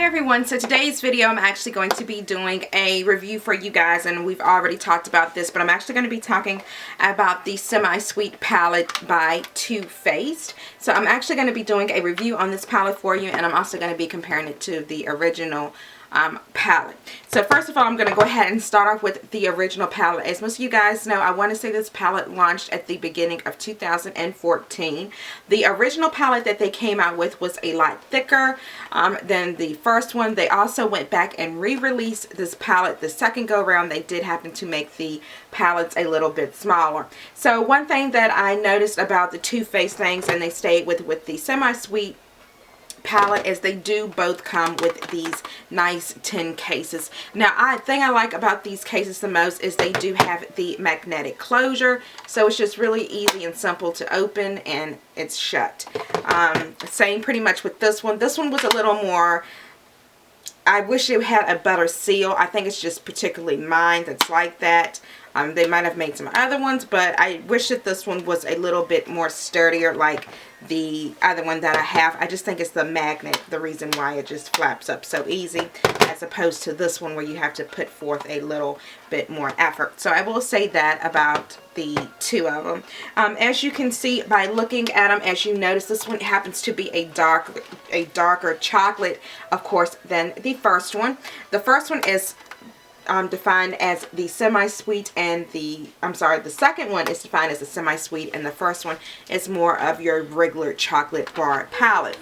everyone, so today's video I'm actually going to be doing a review for you guys, and we've already talked about this, but I'm actually going to be talking about the Semi-Sweet palette by Too Faced. So I'm actually going to be doing a review on this palette for you, and I'm also going to be comparing it to the original palette. So first of all, I'm going to go ahead and start off with the original palette. As most of you guys know, I want to say this palette launched at the beginning of 2014. The original palette that they came out with was a lot thicker than the first one. They also went back and re-released this palette the second go around. They did happen to make the palettes a little bit smaller. So one thing that I noticed about the Too Faced things, and they stayed with the Semi-Sweet palette, is they do both come with these nice tin cases. Now, the thing I like about these cases the most is they do have the magnetic closure, so it's just really easy and simple to open and it's shut. Same pretty much with this one. This one was a little more, I wish it had a better seal. I think it's just particularly mine that's like that. They might have made some other ones, but I wish that this one was a little bit more sturdier like the other one that I have. I just think it's the magnet, the reason why it just flaps up so easy, as opposed to this one where you have to put forth a little bit more effort. So I will say that about the two of them. As you can see by looking at them, as you notice, this one happens to be a darker chocolate, of course, than the first one. The first one is defined as the Semi-Sweet, and the second one is defined as the Semi-Sweet, and the first one is more of your regular chocolate bar palette,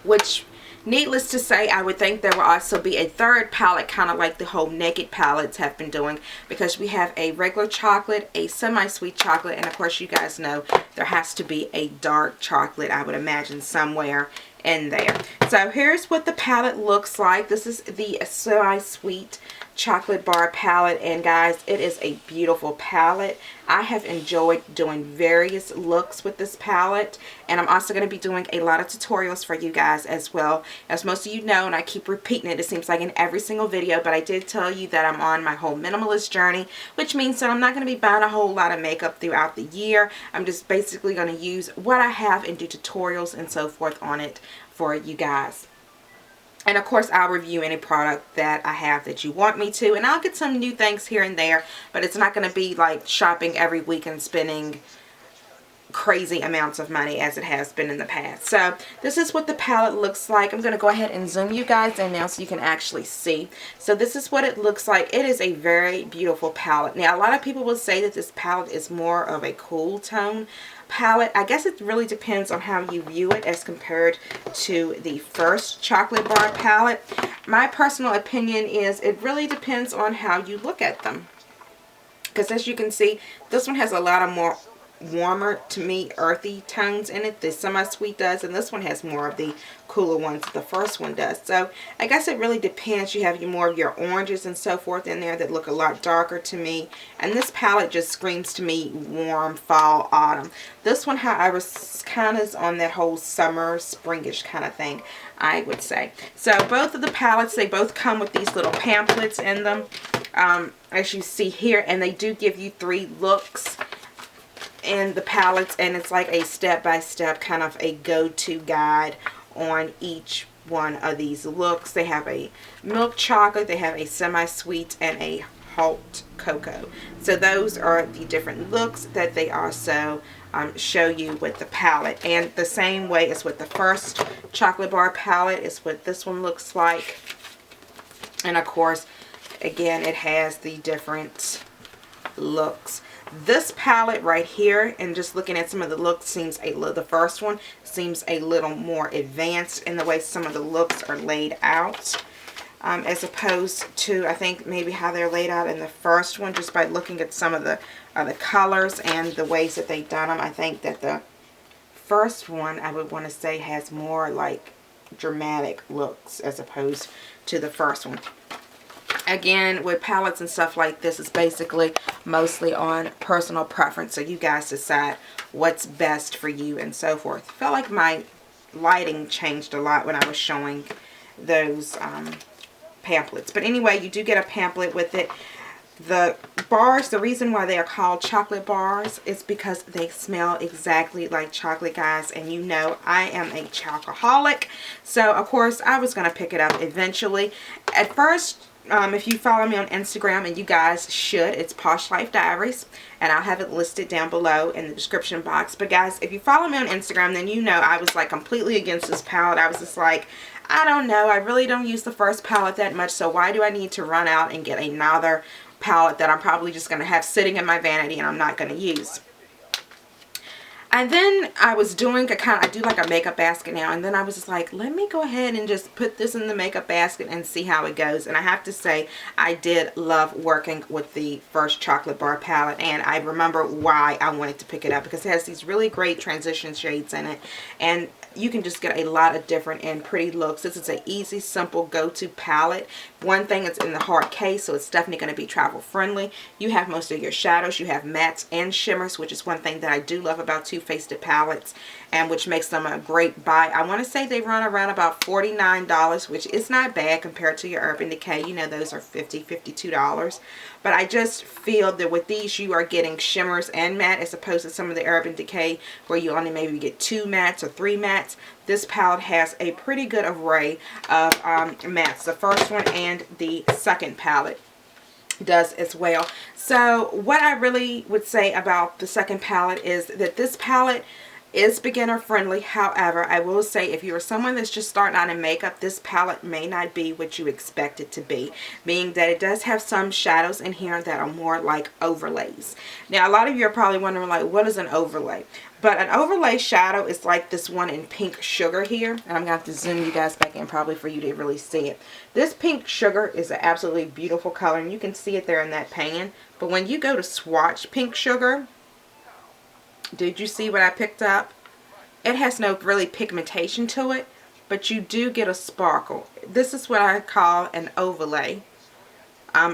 which, needless to say, I would think there will also be a third palette, kind of like the whole Naked palettes have been doing, because we have a regular chocolate, a Semi-Sweet chocolate, and of course you guys know there has to be a dark chocolate, I would imagine, somewhere in there. So here's what the palette looks like. This is the Semi-Sweet chocolate bar palette, and guys, it is a beautiful palette. I have enjoyed doing various looks with this palette, and I'm also going to be doing a lot of tutorials for you guys as well. As most of you know, and I keep repeating it, it seems like in every single video, but I did tell you that I'm on my whole minimalist journey, which means that I'm not going to be buying a whole lot of makeup throughout the year. I'm just basically going to use what I have and do tutorials and so forth on it for you guys. And of course, I'll review any product that I have that you want me to. And I'll get some new things here and there. But it's not going to be like shopping every week and spending crazy amounts of money as it has been in the past. So this is what the palette looks like. I'm going to go ahead and zoom you guys in now so you can actually see. So this is what it looks like. It is a very beautiful palette. Now, a lot of people will say that this palette is more of a cool tone palette. I guess it really depends on how you view it as compared to the first chocolate bar palette. My personal opinion is it really depends on how you look at them, because as you can see, this one has a lot of more warmer, to me, earthy tones in it. The Semi-Sweet does, and this one has more of the cooler ones the first one does. So I guess it really depends. You have more of your oranges and so forth in there that look a lot darker to me, and this palette just screams to me warm fall, autumn. This one, however, kind of is on that whole summer, springish kind of thing, I would say. So both of the palettes, they both come with these little pamphlets in them, as you see here, and they do give you 3 looks in the palettes, and it's like a step-by-step kind of a go-to guide on each one of these looks. They have a milk chocolate, they have a Semi-Sweet, and a hot cocoa. So those are the different looks that they also show you with the palette. And the same way as with the first chocolate bar palette is what this one looks like. And of course, again, it has the different looks. This palette right here, and just looking at some of the looks, the first one seems a little more advanced in the way some of the looks are laid out, as opposed to, I think, maybe how they're laid out in the first one, just by looking at some of the colors and the ways that they've done them. I think that the first one, I would want to say, has more like dramatic looks as opposed to the first one. Again, with palettes and stuff like this, it's basically mostly on personal preference, so you guys decide what's best for you and so forth. I felt like my lighting changed a lot when I was showing those pamphlets. But anyway, you do get a pamphlet with it. The bars, the reason why they are called chocolate bars is because they smell exactly like chocolate, guys. And you know I am a chocoholic. So, of course, I was going to pick it up eventually. At first, if you follow me on Instagram, and you guys should, it's Posh Life Diaries. And I'll have it listed down below in the description box. But, guys, if you follow me on Instagram, then you know I was like completely against this palette. I was just like, I don't know. I really don't use the first palette that much. So why do I need to run out and get another palette that I'm probably just going to have sitting in my vanity and I'm not going to use? And then I was doing I do like a makeup basket now, and then I was just like, let me go ahead and just put this in the makeup basket and see how it goes. And I have to say, I did love working with the first chocolate bar palette, and I remember why I wanted to pick it up, because it has these really great transition shades in it, and you can just get a lot of different and pretty looks. This is an easy, simple go-to palette. One thing, it's in the hard case, so it's definitely going to be travel friendly. You have most of your shadows. You have mattes and shimmers, which is one thing that I do love about Too Faced palettes, and which makes them a great buy. I want to say they run around about $49, which is not bad compared to your Urban Decay. You know, those are $50, $52. But I just feel that with these, you are getting shimmers and matte, as opposed to some of the Urban Decay where you only maybe get 2 mattes or 3 mattes. This palette has a pretty good array of mattes. The first one and the second palette does as well. So what I really would say about the second palette is that this palette is beginner friendly. However, I will say, if you're someone that's just starting out in makeup, this palette may not be what you expect it to be, meaning that it does have some shadows in here that are more like overlays. Now, a lot of you are probably wondering, like, what is an overlay? But an overlay shadow is like this one in Pink Sugar here. And I'm going to have to zoom you guys back in probably for you to really see it. This Pink Sugar is an absolutely beautiful color, and you can see it there in that pan. But when you go to swatch Pink Sugar, did you see what I picked up? It has no really pigmentation to it, but you do get a sparkle. This is what I call an overlay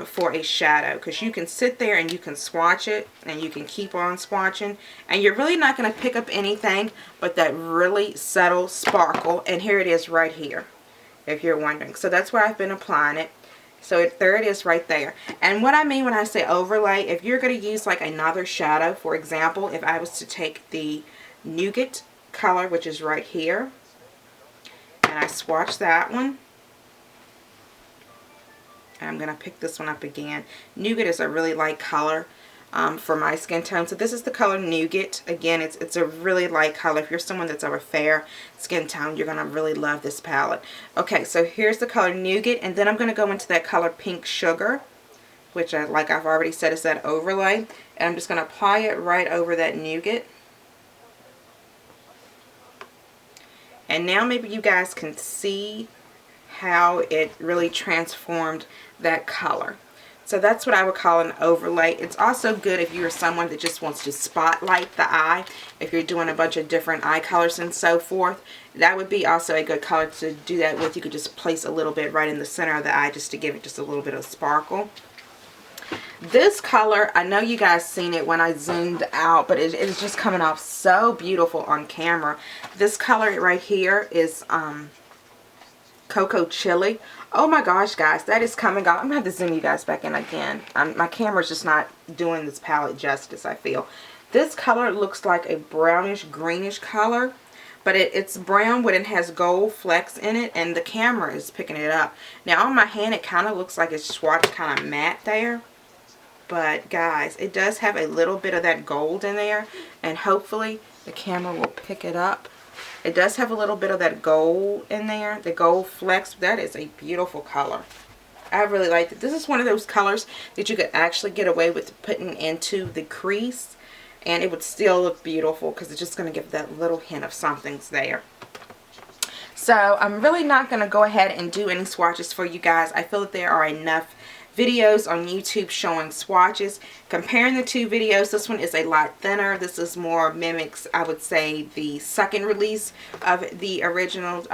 for a shadow, because you can sit there and you can swatch it and you can keep on swatching, and you're really not going to pick up anything but that really subtle sparkle. And here it is right here, if you're wondering. So that's where I've been applying it. So there it is right there. And what I mean when I say overlay, if you're going to use like another shadow, for example, if I was to take the Nougat color, which is right here, and I swatch that one, and I'm going to pick this one up again. Nougat is a really light color for my skin tone. So this is the color Nougat. Again, it's a really light color. If you're someone that's of a fair skin tone, you're going to really love this palette. Okay, so here's the color Nougat, and then I'm going to go into that color Pink Sugar, which, like I've already said, is that overlay. And I'm just going to apply it right over that Nougat. And now maybe you guys can see how it really transformed that color. So that's what I would call an overlay. It's also good if you're someone that just wants to spotlight the eye. If you're doing a bunch of different eye colors and so forth, that would be also a good color to do that with. You could just place a little bit right in the center of the eye just to give it just a little bit of sparkle. This color, I know you guys seen it when I zoomed out, but it is just coming off so beautiful on camera. This color right here is Cocoa Chili. Oh my gosh, guys, that is coming off. I'm going to have to zoom you guys back in again. My camera's just not doing this palette justice, I feel. This color looks like a brownish, greenish color, but it's brown, but it has gold flecks in it, and the camera is picking it up. Now, on my hand, it kind of looks like it's swatched kind of matte there. But, guys, it does have a little bit of that gold in there, and hopefully the camera will pick it up. It does have a little bit of that gold in there, the gold flecks. That is a beautiful color. I really like it. This is one of those colors that you could actually get away with putting into the crease, and it would still look beautiful because it's just going to give that little hint of something's there. So I'm really not going to go ahead and do any swatches for you guys. I feel that there are enough videos on YouTube showing swatches. Comparing the two videos, this one is a lot thinner. This is more mimics, I would say, the second release of the original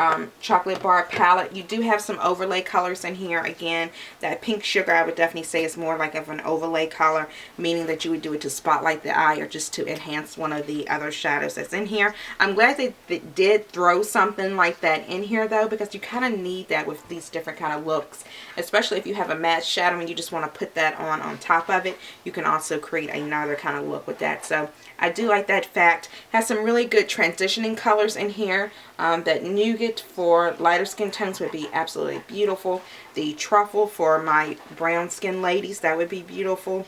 chocolate bar palette. You do have some overlay colors in here. Again, that Pink Sugar I would definitely say is more like of an overlay color, meaning that you would do it to spotlight the eye or just to enhance one of the other shadows that's in here. I'm glad they did throw something like that in here though, because you kind of need that with these different kind of looks, especially if you have a matte shadow bottom and you just want to put that on top of it, you can also create another kind of look with that. So I do like that fact. Has some really good transitioning colors in here. That nougat for lighter skin tones would be absolutely beautiful. The truffle for my brown skin ladies, that would be beautiful.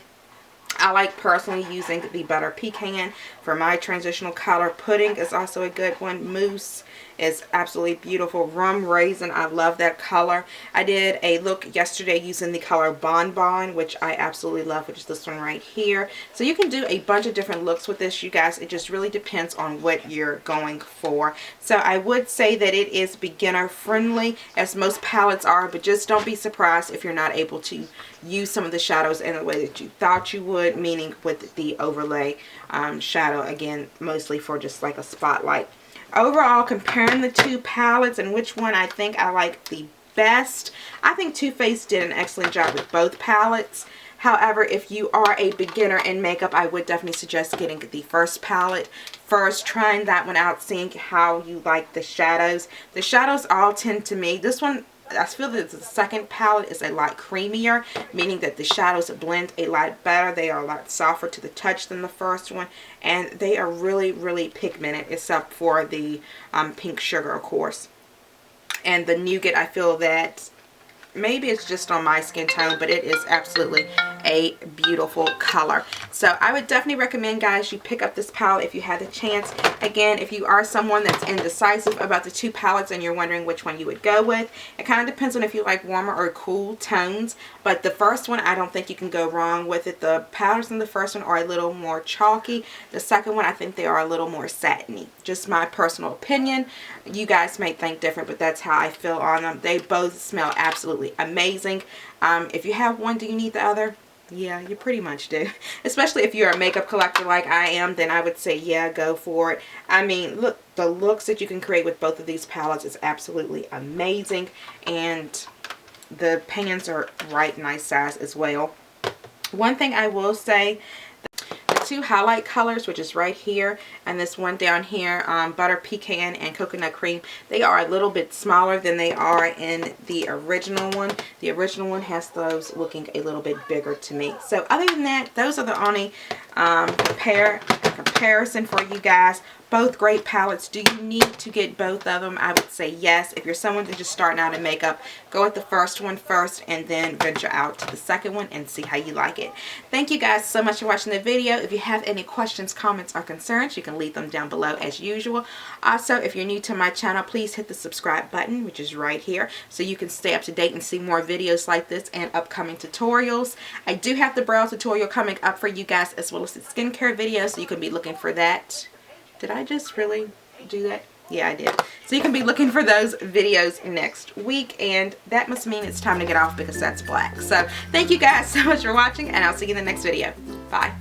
I like personally using the butter pecan for my transitional color. Pudding is also a good one. Mousse is absolutely beautiful. Rum raisin, I love that color. I did a look yesterday using the color Bonbon, which I absolutely love, which is this one right here. So you can do a bunch of different looks with this, you guys. It just really depends on what you're going for. So I would say that it is beginner friendly, as most palettes are, but just don't be surprised if you're not able to use some of the shadows in the way that you thought you would, meaning with the overlay shadow, again, mostly for just like a spotlight. Overall, comparing the two palettes and which one I think I like the best, I think Too Faced did an excellent job with both palettes. However, if you are a beginner in makeup, I would definitely suggest getting the first palette first, trying that one out, seeing how you like the shadows. The shadows all tend to me, this one, I feel that the second palette is a lot creamier, meaning that the shadows blend a lot better. They are a lot softer to the touch than the first one, and they are really, really pigmented, except for the pink sugar, of course. And the nougat, I feel that maybe it's just on my skin tone, but it is absolutely a beautiful color. So I would definitely recommend, guys, you pick up this palette if you have the chance. Again, if you are someone that's indecisive about the two palettes and you're wondering which one you would go with, it kind of depends on if you like warmer or cool tones. But the first one, I don't think you can go wrong with it. The palettes in the first one are a little more chalky. The second one, I think they are a little more satiny. Just my personal opinion. You guys may think different, but that's how I feel on them. They both smell absolutely amazing. If you have one, do you need the other? Yeah, you pretty much do. Especially if you're a makeup collector like I am, then I would say, yeah, go for it. I mean, look, the looks that you can create with both of these palettes is absolutely amazing. And the pans are right nice size as well. One thing I will say, two highlight colors, which is right here and this one down here, butter pecan and coconut cream, they are a little bit smaller than they are in the original one. The original one has those looking a little bit bigger to me. So other than that, those are the only comparison for you guys. Both great palettes. Do you need to get both of them? I would say yes. If you're someone that's just starting out in makeup, go with the first one first and then venture out to the second one and see how you like it. Thank you guys so much for watching the video. If you have any questions, comments, or concerns, you can leave them down below as usual. Also, if you're new to my channel, please hit the subscribe button, which is right here, so you can stay up to date and see more videos like this and upcoming tutorials. I do have the brow tutorial coming up for you guys, as well as the skincare video, so you can be looking for that. Did I just really do that? Yeah, I did. So you can be looking for those videos next week, and that must mean it's time to get off because that's black. So thank you guys so much for watching, and I'll see you in the next video. Bye.